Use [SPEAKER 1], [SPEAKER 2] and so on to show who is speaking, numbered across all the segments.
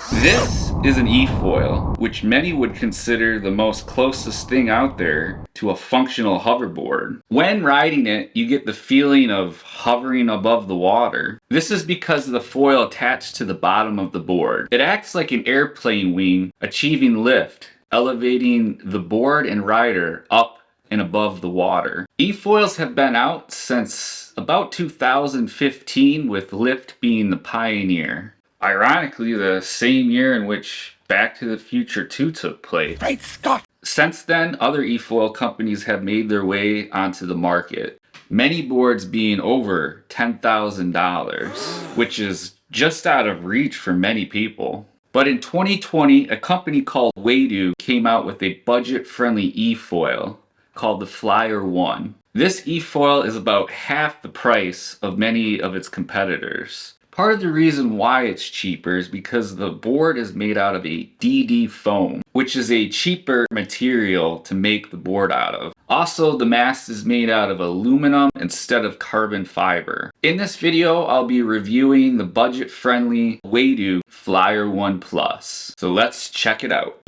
[SPEAKER 1] This is an Efoil, which many would consider the most closest thing out there to a functional hoverboard. When riding it, you get the feeling of hovering above the water. This is because of the foil attached to the bottom of the board. It acts like an airplane wing, achieving lift, elevating the board and rider up and above the water. Efoils have been out since about 2015, with Lift being the pioneer. Ironically, the same year in which Back to the Future 2 took place.
[SPEAKER 2] Great Scott!
[SPEAKER 1] Since then, other Efoil companies have made their way onto the market, many boards being over $10,000, which is just out of reach for many people. But in 2020, a company called Waydoo came out with a budget-friendly Efoil called the Flyer One. This Efoil is about half the price of many of its competitors. Part of the reason why it's cheaper is because the board is made out of a DD foam, which is a cheaper material to make the board out of. Also, the mast is made out of aluminum instead of carbon fiber. In this video, I'll be reviewing the budget-friendly Waydoo Flyer One Plus. So let's check it out.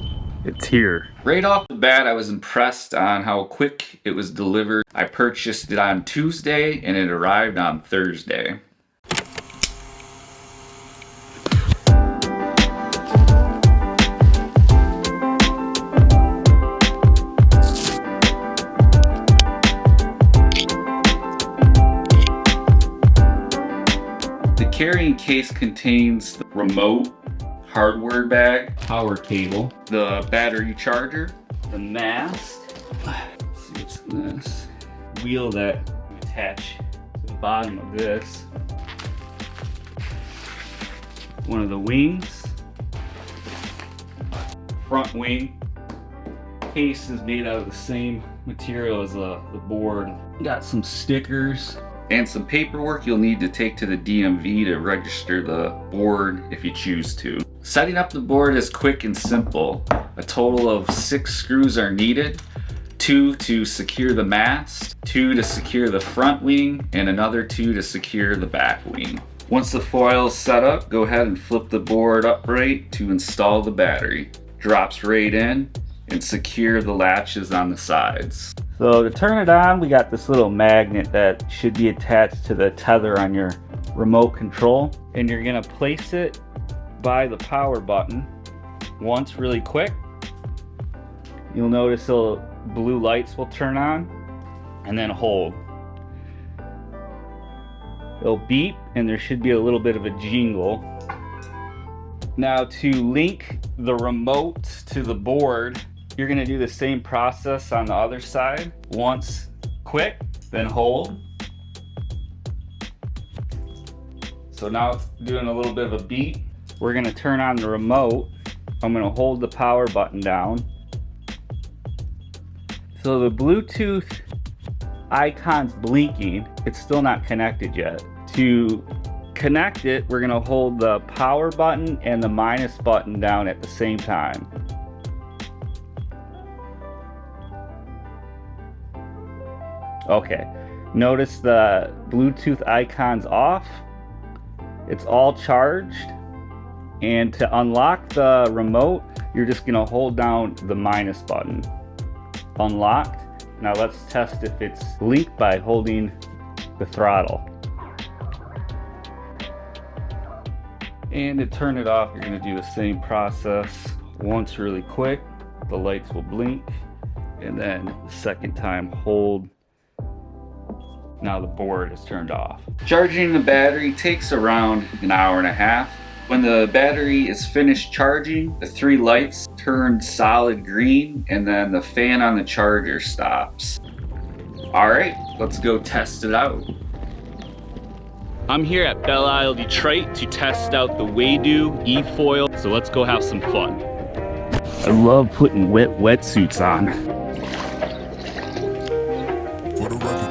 [SPEAKER 1] It's here. Right off the bat, I was impressed on how quick it was delivered. I purchased it on Tuesday and it arrived on Thursday. The carrying case contains the remote, hardware bag, power cable, the battery charger, the mast, let's see what's in this, wheel that you attach to the bottom of this, one of the wings, front wing. Case is made out of the same material as the board. Got some stickers and some paperwork you'll need to take to the DMV to register the board if you choose to. Setting up the board is quick and simple. A total of 6 screws are needed, 2 to secure the mast, 2 to secure the front wing, and another 2 to secure the back wing. Once the foil is set up, go ahead and flip the board upright to install the battery. Drops right in and secure the latches on the sides. So to turn it on, we got this little magnet that should be attached to the tether on your remote control, and you're gonna place it by the power button once really quick. You'll notice the blue lights will turn on, and then hold. It'll beep and there should be a little bit of a jingle. Now to link the remote to the board, you're gonna do the same process on the other side. Once quick, then hold. So now it's doing a little bit of a beep. We're gonna turn on the remote. I'm gonna hold the power button down. So the Bluetooth icon's blinking. It's still not connected yet. To connect it, we're gonna hold the power button and the minus button down at the same time. Okay, notice the Bluetooth icon's off. It's all charged. And to unlock the remote, you're just gonna hold down the minus button. Unlocked. Now let's test if it's linked by holding the throttle. And to turn it off, you're gonna do the same process. Once really quick, the lights will blink, and then the second time hold. Now the board is turned off. Charging the battery takes around an hour and a half. When the battery is finished charging, the 3 lights turn solid green, and then the fan on the charger stops. All right, let's go test it out. I'm here at Belle Isle, Detroit to test out the Waydoo Efoil, so let's go have some fun. I love putting wetsuits on.
[SPEAKER 2] For the record.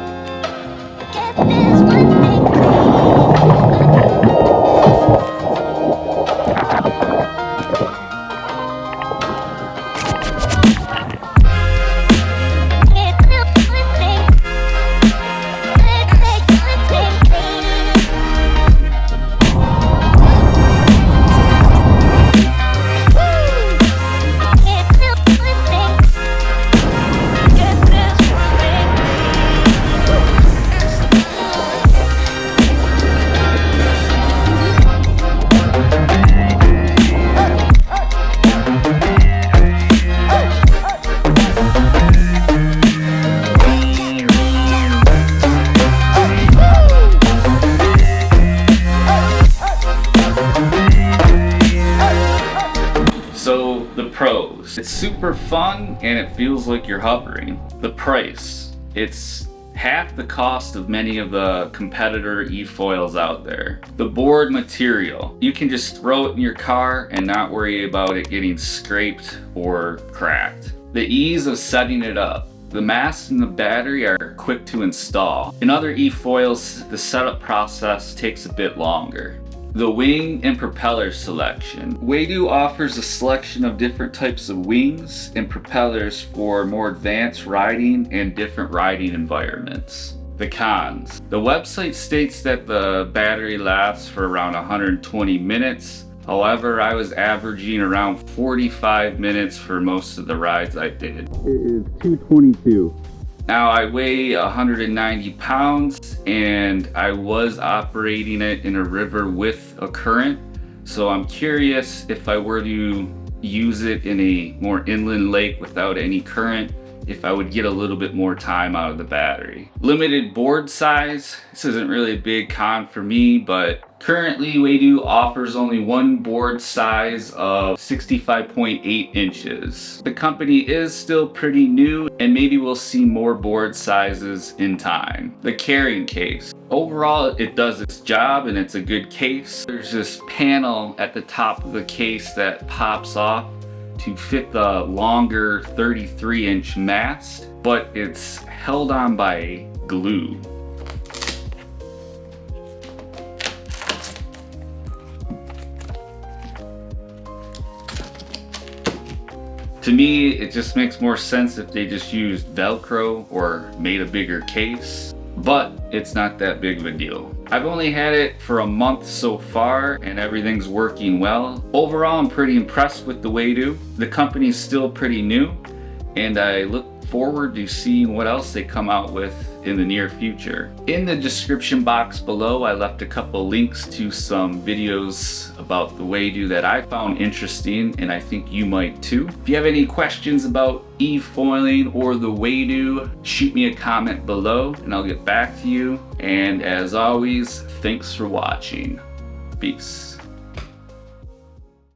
[SPEAKER 1] The pros: it's super fun and it feels like you're hovering. The price: it's half the cost of many of the competitor e-foils out there. The board material: you can just throw it in your car and not worry about it getting scraped or cracked. The ease of setting it up: the mast and the battery are quick to install. In other e-foils, the setup process takes a bit longer. The wing and propeller selection: Waydoo offers a selection of different types of wings and propellers for more advanced riding and different riding environments. The cons: the website states that the battery lasts for around 120 minutes. However, I was averaging around 45 minutes for most of the rides I did. It is 222. Now I weigh 190 pounds and I was operating it in a river with a current. So I'm curious, if I were to use it in a more inland lake without any current, if I would get a little bit more time out of the battery. Limited board size: this isn't really a big con for me, but currently Waydoo offers only one board size of 65.8 inches. The company is still pretty new and maybe we'll see more board sizes in time. The carrying case: overall it does its job and it's a good case. There's this panel at the top of the case that pops off to fit the longer 33-inch mast, but it's held on by glue. To me, it just makes more sense if they just used Velcro or made a bigger case, but it's not that big of a deal. I've only had it for a month so far and everything's working well. Overall, I'm pretty impressed with the Waydoo. The company's still pretty new and I look forward to seeing what else they come out with in the near future. In the description box below, I left a couple links to some videos about the Waydoo that I found interesting and I think you might too. If you have any questions about e-foiling or the Waydoo, shoot me a comment below and I'll get back to you. And as always, thanks for watching. Peace.